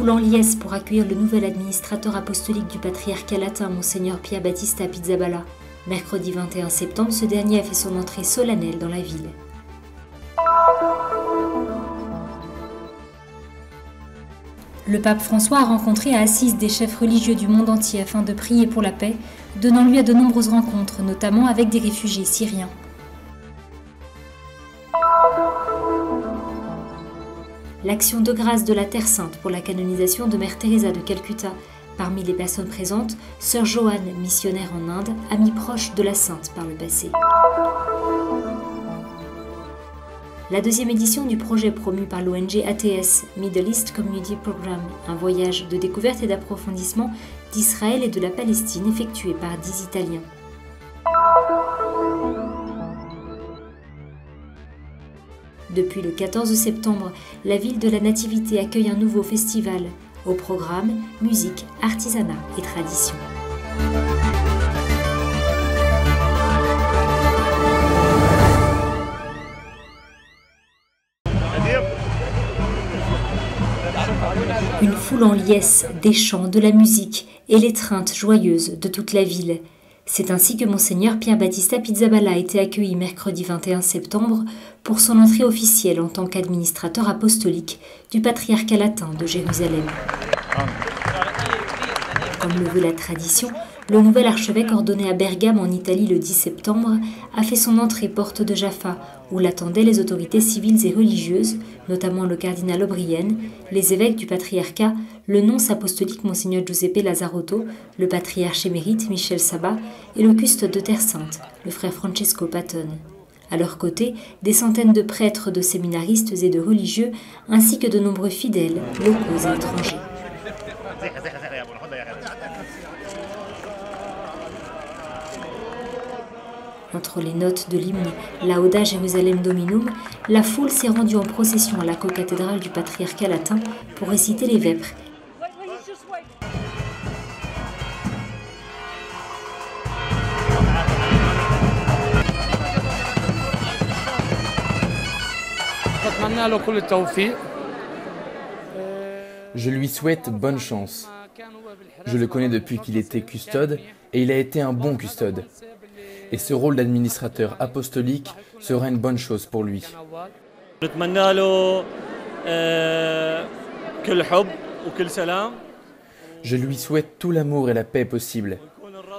foule en liesse pour accueillir le nouvel administrateur apostolique du patriarcat latin, Monseigneur Pier Battista Pizzaballa. Mercredi 21 septembre, ce dernier a fait son entrée solennelle dans la ville. Le pape François a rencontré à Assise des chefs religieux du monde entier afin de prier pour la paix, donnant lieu à de nombreuses rencontres, notamment avec des réfugiés syriens. L'action de grâce de la Terre Sainte pour la canonisation de Mère Teresa de Calcutta. Parmi les personnes présentes, Sœur Joanne, missionnaire en Inde, amie proche de la Sainte par le passé. La deuxième édition du projet promu par l'ONG ATS, Middle East Community Program, un voyage de découverte et d'approfondissement d'Israël et de la Palestine effectué par 10 Italiens. Depuis le 14 septembre, la ville de la Nativité accueille un nouveau festival. Au programme, musique, artisanat et tradition. Une foule en liesse, des chants, de la musique et l'étreinte joyeuse de toute la ville. C'est ainsi que Monseigneur Pier Battista Pizzaballa a été accueilli mercredi 21 septembre pour son entrée officielle en tant qu'administrateur apostolique du patriarcat latin de Jérusalem. Comme le veut la tradition, le nouvel archevêque ordonné à Bergame en Italie le 10 septembre a fait son entrée porte de Jaffa, où l'attendaient les autorités civiles et religieuses, notamment le cardinal O'Brien, les évêques du patriarcat, le nonce apostolique Monseigneur Giuseppe Lazzarotto, le patriarche émérite Michel Sabat et le custode de Terre Sainte, le frère Francesco Patton. À leur côté, des centaines de prêtres, de séminaristes et de religieux, ainsi que de nombreux fidèles, locaux et étrangers. Entre les notes de l'hymne Lauda Jerusalem Dominum, la foule s'est rendue en procession à la cocathédrale du patriarcat latin pour réciter les vêpres. Je lui souhaite bonne chance. Je le connais depuis qu'il était custode et il a été un bon custode. Et ce rôle d'administrateur apostolique sera une bonne chose pour lui. Je lui souhaite tout l'amour et la paix possible.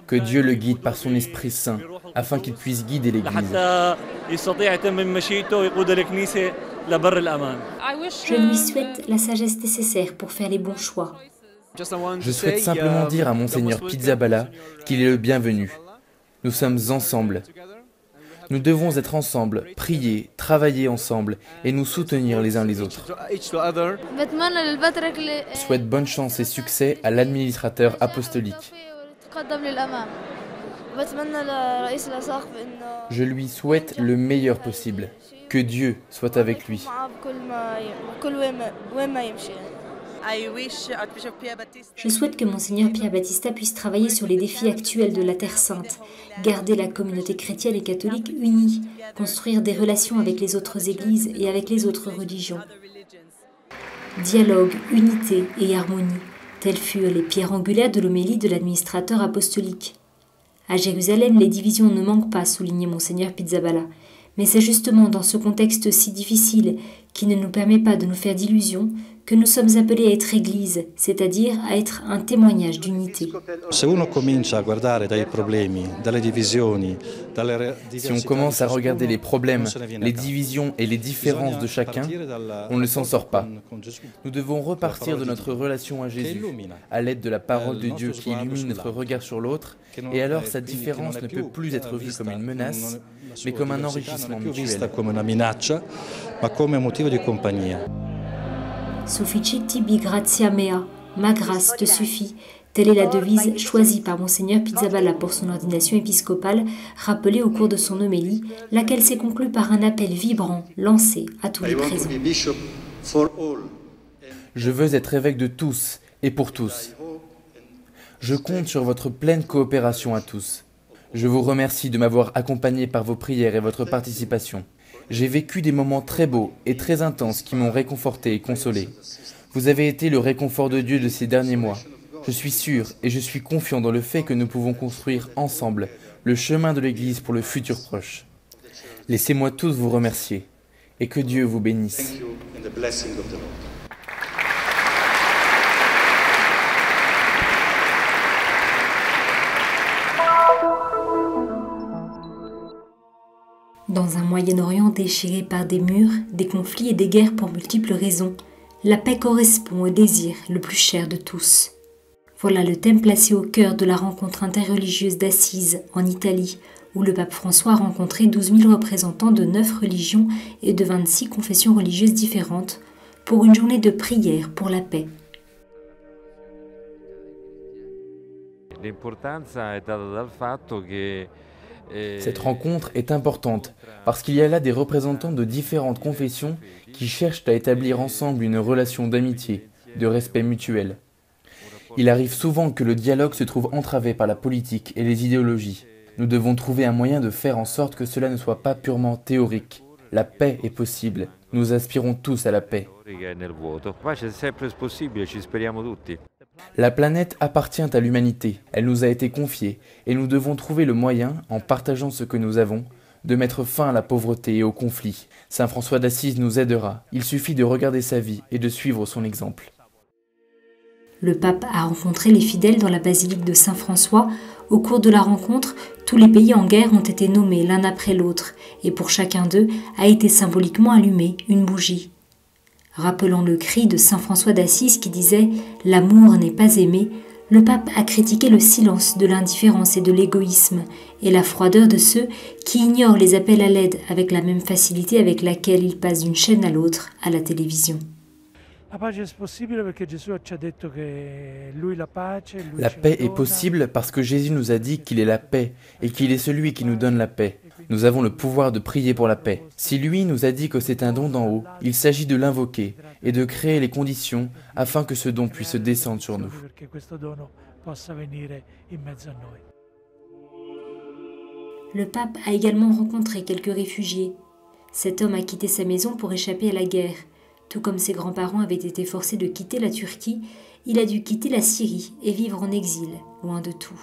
Que Dieu le guide par son Esprit Saint, afin qu'il puisse guider l'Église. Je lui souhaite la sagesse nécessaire pour faire les bons choix. Je souhaite simplement dire à Monseigneur Pizzaballa qu'il est le bienvenu. Nous sommes ensemble. Nous devons être ensemble, prier, travailler ensemble et nous soutenir les uns les autres. Je souhaite bonne chance et succès à l'administrateur apostolique. Je lui souhaite le meilleur possible. Que Dieu soit avec lui. Je souhaite que Monseigneur Pier Battista puisse travailler sur les défis actuels de la Terre Sainte, garder la communauté chrétienne et catholique unie, construire des relations avec les autres églises et avec les autres religions. Dialogue, unité et harmonie, telles furent les pierres angulaires de l'homélie de l'administrateur apostolique. À Jérusalem, les divisions ne manquent pas, soulignait Monseigneur Pizzaballa. Mais c'est justement dans ce contexte si difficile, qui ne nous permet pas de nous faire d'illusions, que nous sommes appelés à être Église, c'est-à-dire à être un témoignage d'unité. Si on commence à regarder les problèmes, les divisions et les différences de chacun, on ne s'en sort pas. Nous devons repartir de notre relation à Jésus, à l'aide de la parole de Dieu qui illumine notre regard sur l'autre, et alors sa différence ne peut plus être vue comme une menace, mais comme un enrichissement mutuel. Sufficit bi gratia mea, ma grâce te suffit. Telle est la devise choisie par Monseigneur Pizzaballa pour son ordination épiscopale, rappelée au cours de son homélie, laquelle s'est conclue par un appel vibrant lancé à tous les présents. Je veux être évêque de tous et pour tous. Je compte sur votre pleine coopération à tous. Je vous remercie de m'avoir accompagné par vos prières et votre participation. J'ai vécu des moments très beaux et très intenses qui m'ont réconforté et consolé. Vous avez été le réconfort de Dieu de ces derniers mois. Je suis sûr et je suis confiant dans le fait que nous pouvons construire ensemble le chemin de l'Église pour le futur proche. Laissez-moi tous vous remercier et que Dieu vous bénisse. Dans un Moyen-Orient déchiré par des murs, des conflits et des guerres pour multiples raisons, la paix correspond au désir le plus cher de tous. Voilà le thème placé au cœur de la rencontre interreligieuse d'Assise, en Italie, où le pape François a rencontré 12 000 représentants de 9 religions et de 26 confessions religieuses différentes pour une journée de prière pour la paix. Cette rencontre est importante parce qu'il y a là des représentants de différentes confessions qui cherchent à établir ensemble une relation d'amitié, de respect mutuel. Il arrive souvent que le dialogue se trouve entravé par la politique et les idéologies. Nous devons trouver un moyen de faire en sorte que cela ne soit pas purement théorique. La paix est possible. Nous aspirons tous à la paix. La planète appartient à l'humanité. Elle nous a été confiée et nous devons trouver le moyen, en partageant ce que nous avons, de mettre fin à la pauvreté et au conflit. Saint François d'Assise nous aidera. Il suffit de regarder sa vie et de suivre son exemple. Le pape a rencontré les fidèles dans la basilique de Saint-François. Au cours de la rencontre, tous les pays en guerre ont été nommés l'un après l'autre, et pour chacun d'eux a été symboliquement allumée une bougie. Rappelant le cri de Saint François d'Assise qui disait « L'amour n'est pas aimé », le pape a critiqué le silence de l'indifférence et de l'égoïsme, et la froideur de ceux qui ignorent les appels à l'aide avec la même facilité avec laquelle ils passent d'une chaîne à l'autre à la télévision. La paix est possible parce que Jésus nous a dit qu'il est la paix et qu'il est celui qui nous donne la paix. Nous avons le pouvoir de prier pour la paix. Si lui nous a dit que c'est un don d'en haut, il s'agit de l'invoquer et de créer les conditions afin que ce don puisse descendre sur nous. Le pape a également rencontré quelques réfugiés. Cet homme a quitté sa maison pour échapper à la guerre. Tout comme ses grands-parents avaient été forcés de quitter la Turquie, il a dû quitter la Syrie et vivre en exil, loin de tout.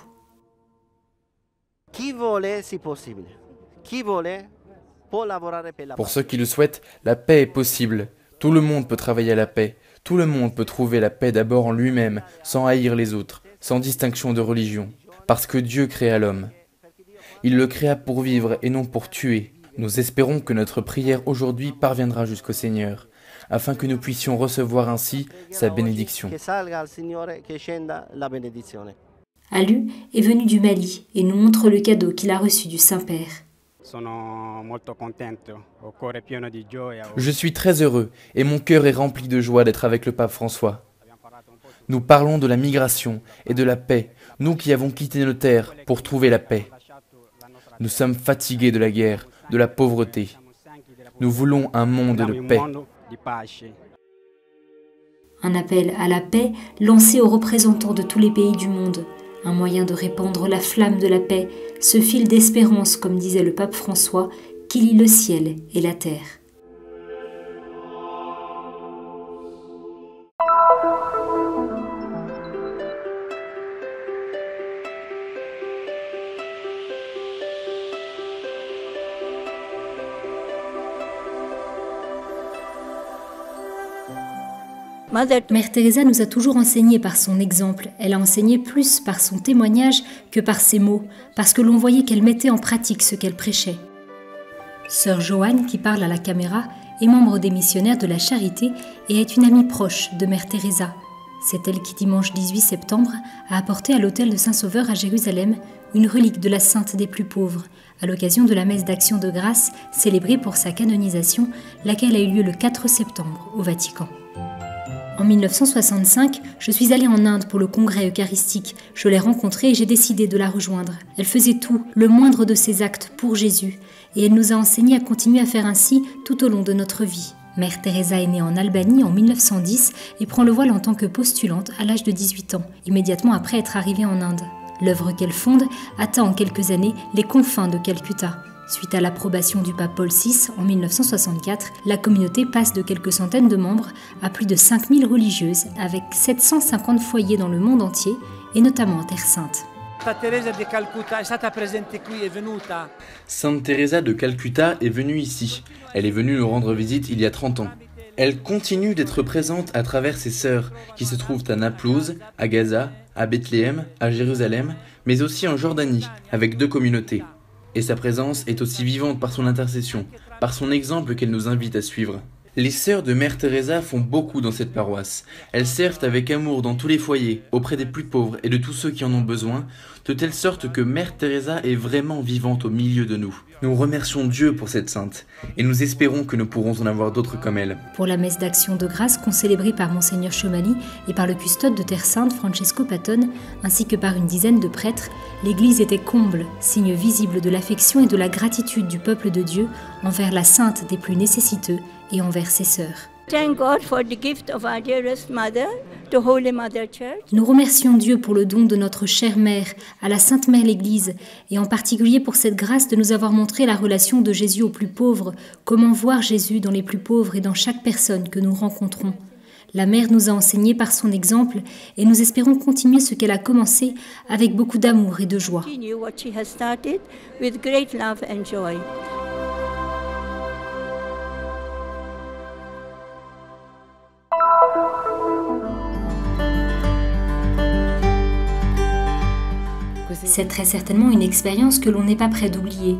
Pour ceux qui le souhaitent, la paix est possible. Tout le monde peut travailler à la paix. Tout le monde peut trouver la paix d'abord en lui-même, sans haïr les autres, sans distinction de religion. Parce que Dieu créa l'homme. Il le créa pour vivre et non pour tuer. Nous espérons que notre prière aujourd'hui parviendra jusqu'au Seigneur, afin que nous puissions recevoir ainsi sa bénédiction. Alu est venu du Mali et nous montre le cadeau qu'il a reçu du Saint-Père. Je suis très heureux et mon cœur est rempli de joie d'être avec le pape François. Nous parlons de la migration et de la paix, nous qui avons quitté nos terres pour trouver la paix. Nous sommes fatigués de la guerre, de la pauvreté. Nous voulons un monde de paix. Un appel à la paix lancé aux représentants de tous les pays du monde. Un moyen de répandre la flamme de la paix, ce fil d'espérance, comme disait le pape François, qui lie le ciel et la terre. Mère Teresa nous a toujours enseigné par son exemple. Elle a enseigné plus par son témoignage que par ses mots, parce que l'on voyait qu'elle mettait en pratique ce qu'elle prêchait. Sœur Joanne, qui parle à la caméra, est membre des missionnaires de la Charité et est une amie proche de Mère Teresa. C'est elle qui, dimanche 18 septembre, a apporté à l'autel de Saint-Sauveur à Jérusalem une relique de la Sainte des plus pauvres, à l'occasion de la messe d'action de grâce célébrée pour sa canonisation, laquelle a eu lieu le 4 septembre au Vatican. En 1965, je suis allée en Inde pour le congrès eucharistique. Je l'ai rencontrée et j'ai décidé de la rejoindre. Elle faisait tout, le moindre de ses actes, pour Jésus. Et elle nous a enseigné à continuer à faire ainsi tout au long de notre vie. Mère Teresa est née en Albanie en 1910 et prend le voile en tant que postulante à l'âge de 18 ans, immédiatement après être arrivée en Inde. L'œuvre qu'elle fonde atteint en quelques années les confins de Calcutta. Suite à l'approbation du pape Paul VI en 1964, la communauté passe de quelques centaines de membres à plus de 5000 religieuses avec 750 foyers dans le monde entier et notamment en Terre Sainte. Sainte Teresa de Calcutta est venue ici. Elle est venue nous rendre visite il y a 30 ans. Elle continue d'être présente à travers ses sœurs qui se trouvent à Naplouse, à Gaza, à Bethléem, à Jérusalem, mais aussi en Jordanie, avec 2 communautés. Et sa présence est aussi vivante par son intercession, par son exemple qu'elle nous invite à suivre. Les sœurs de Mère Teresa font beaucoup dans cette paroisse. Elles servent avec amour dans tous les foyers, auprès des plus pauvres et de tous ceux qui en ont besoin, de telle sorte que Mère Teresa est vraiment vivante au milieu de nous. Nous remercions Dieu pour cette sainte, et nous espérons que nous pourrons en avoir d'autres comme elle. Pour la messe d'action de grâce concélébrée par Monseigneur Chomali et par le custode de Terre Sainte Francesco Patton, ainsi que par une dizaine de prêtres, l'église était comble, signe visible de l'affection et de la gratitude du peuple de Dieu envers la sainte des plus nécessiteux et envers ses sœurs. Nous remercions Dieu pour le don de notre chère mère à la Sainte Mère l'Église et en particulier pour cette grâce de nous avoir montré la relation de Jésus aux plus pauvres, comment voir Jésus dans les plus pauvres et dans chaque personne que nous rencontrons. La mère nous a enseigné par son exemple et nous espérons continuer ce qu'elle a commencé avec beaucoup d'amour et de joie. C'est très certainement une expérience que l'on n'est pas prêt d'oublier.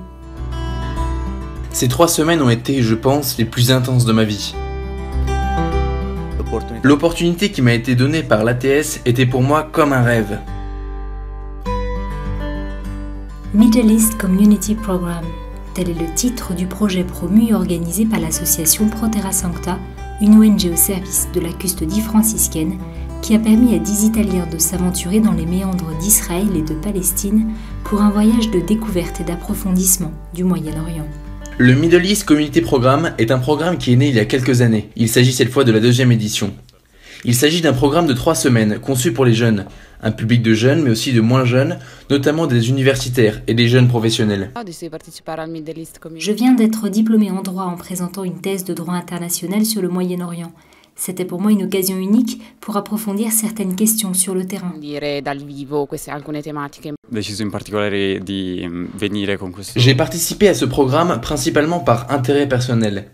Ces 3 semaines ont été, je pense, les plus intenses de ma vie. L'opportunité qui m'a été donnée par l'ATS était pour moi comme un rêve. Middle East Community Program, tel est le titre du projet promu et organisé par l'association Pro Terra Sancta, une ONG au service de la custodie franciscaine, qui a permis à 10 Italiens de s'aventurer dans les méandres d'Israël et de Palestine pour un voyage de découverte et d'approfondissement du Moyen-Orient. Le Middle East Community Programme est un programme qui est né il y a quelques années. Il s'agit cette fois de la 2e édition. Il s'agit d'un programme de 3 semaines, conçu pour les jeunes, un public de jeunes mais aussi de moins jeunes, notamment des universitaires et des jeunes professionnels. Je viens d'être diplômée en droit en présentant une thèse de droit international sur le Moyen-Orient. C'était pour moi une occasion unique pour approfondir certaines questions sur le terrain. J'ai participé à ce programme principalement par intérêt personnel.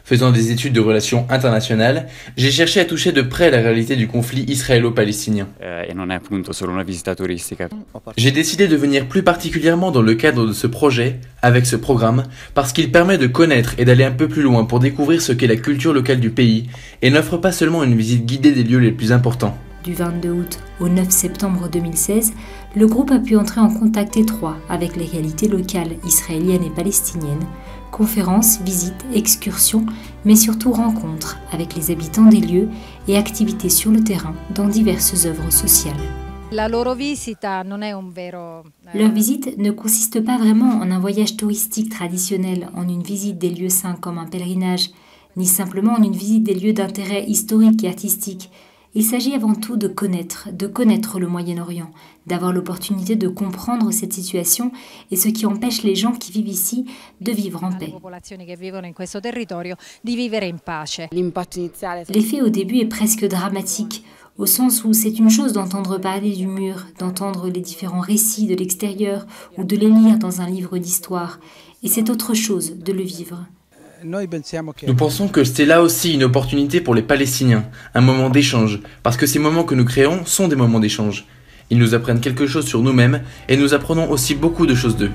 Faisant des études de relations internationales, j'ai cherché à toucher de près la réalité du conflit israélo-palestinien. J'ai décidé de venir plus particulièrement dans le cadre de ce projet, avec ce programme, parce qu'il permet de connaître et d'aller un peu plus loin pour découvrir ce qu'est la culture locale du pays, et n'offre pas seulement une visite guidée des lieux les plus importants. Du 22 août au 9 septembre 2016, le groupe a pu entrer en contact étroit avec les réalités locales israéliennes et palestiniennes, conférences, visites, excursions, mais surtout rencontres avec les habitants des lieux et activités sur le terrain dans diverses œuvres sociales. Leur visite ne consiste pas vraiment en un voyage touristique traditionnel, en une visite des lieux saints comme un pèlerinage, ni simplement en une visite des lieux d'intérêt historique et artistique. Il s'agit avant tout de connaître le Moyen-Orient, d'avoir l'opportunité de comprendre cette situation et ce qui empêche les gens qui vivent ici de vivre en paix. L'effet au début est presque dramatique, au sens où c'est une chose d'entendre parler du mur, d'entendre les différents récits de l'extérieur ou de les lire dans un livre d'histoire, et c'est autre chose de le vivre. Nous pensons que c'est là aussi une opportunité pour les Palestiniens, un moment d'échange, parce que ces moments que nous créons sont des moments d'échange. Ils nous apprennent quelque chose sur nous-mêmes et nous apprenons aussi beaucoup de choses d'eux.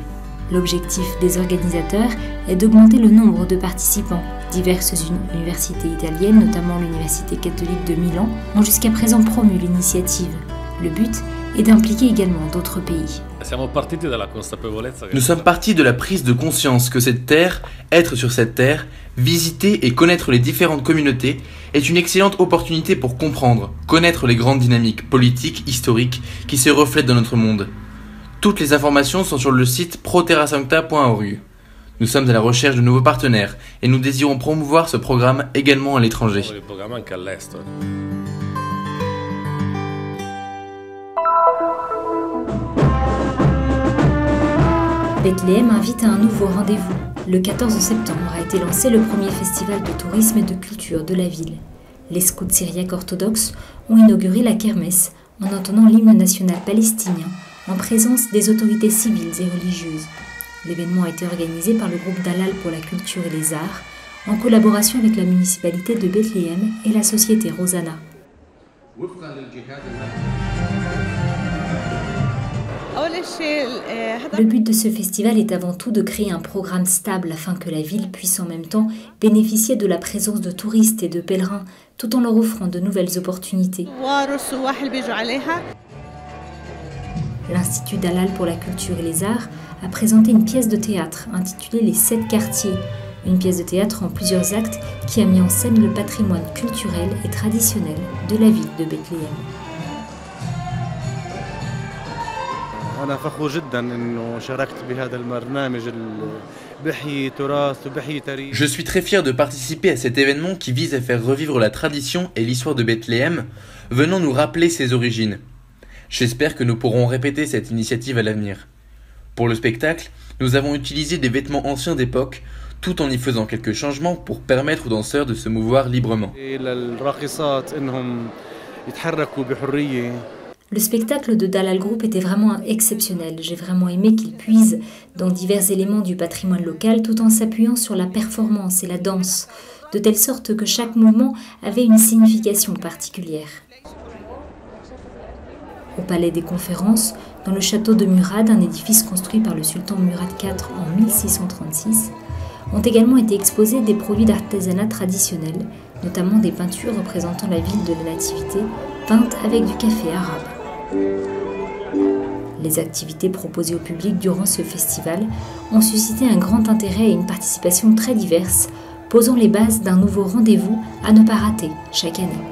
L'objectif des organisateurs est d'augmenter le nombre de participants. Diverses universités italiennes, notamment l'Université catholique de Milan, ont jusqu'à présent promu l'initiative. Le but est d'impliquer également d'autres pays. Nous sommes partis de la prise de conscience que cette terre, être sur cette terre, visiter et connaître les différentes communautés est une excellente opportunité pour comprendre, connaître les grandes dynamiques politiques, historiques qui se reflètent dans notre monde. Toutes les informations sont sur le site proterrasancta.org. Nous sommes à la recherche de nouveaux partenaires et nous désirons promouvoir ce programme également à l'étranger. Bethléem invite à un nouveau rendez-vous. Le 14 septembre a été lancé le premier festival de tourisme et de culture de la ville. Les scouts syriaques orthodoxes ont inauguré la kermesse en entonnant l'hymne national palestinien en présence des autorités civiles et religieuses. L'événement a été organisé par le groupe Dalal pour la culture et les arts en collaboration avec la municipalité de Bethléem et la société Rosanna. Le but de ce festival est avant tout de créer un programme stable afin que la ville puisse en même temps bénéficier de la présence de touristes et de pèlerins tout en leur offrant de nouvelles opportunités. L'Institut Dalal pour la culture et les arts a présenté une pièce de théâtre intitulée Les 7 quartiers, une pièce de théâtre en plusieurs actes qui a mis en scène le patrimoine culturel et traditionnel de la ville de Bethléem. Je suis très fier de participer à cet événement qui vise à faire revivre la tradition et l'histoire de Bethléem, venant nous rappeler ses origines. J'espère que nous pourrons répéter cette initiative à l'avenir. Pour le spectacle, nous avons utilisé des vêtements anciens d'époque, tout en y faisant quelques changements pour permettre aux danseurs de se mouvoir librement. Le spectacle de Dalal Group était vraiment exceptionnel. J'ai vraiment aimé qu'il puise dans divers éléments du patrimoine local tout en s'appuyant sur la performance et la danse, de telle sorte que chaque mouvement avait une signification particulière. Au Palais des Conférences, dans le château de Murad, un édifice construit par le sultan Murad IV en 1636, ont également été exposés des produits d'artisanat traditionnels, notamment des peintures représentant la ville de la Nativité, peintes avec du café arabe. Les activités proposées au public durant ce festival ont suscité un grand intérêt et une participation très diverse, posant les bases d'un nouveau rendez-vous à ne pas rater chaque année.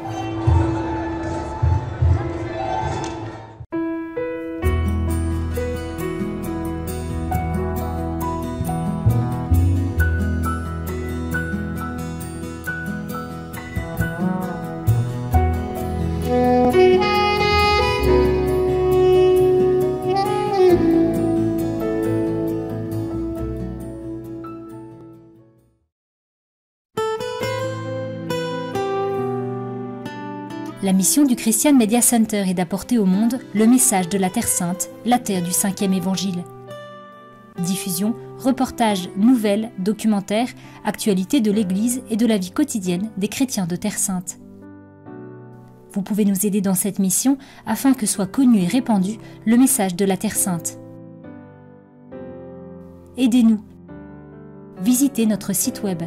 La mission du Christian Media Center est d'apporter au monde le message de la Terre Sainte, la terre du 5e évangile. Diffusion, reportages, nouvelles, documentaires, actualités de l'Église et de la vie quotidienne des chrétiens de Terre Sainte. Vous pouvez nous aider dans cette mission afin que soit connu et répandu le message de la Terre Sainte. Aidez-nous. Visitez notre site web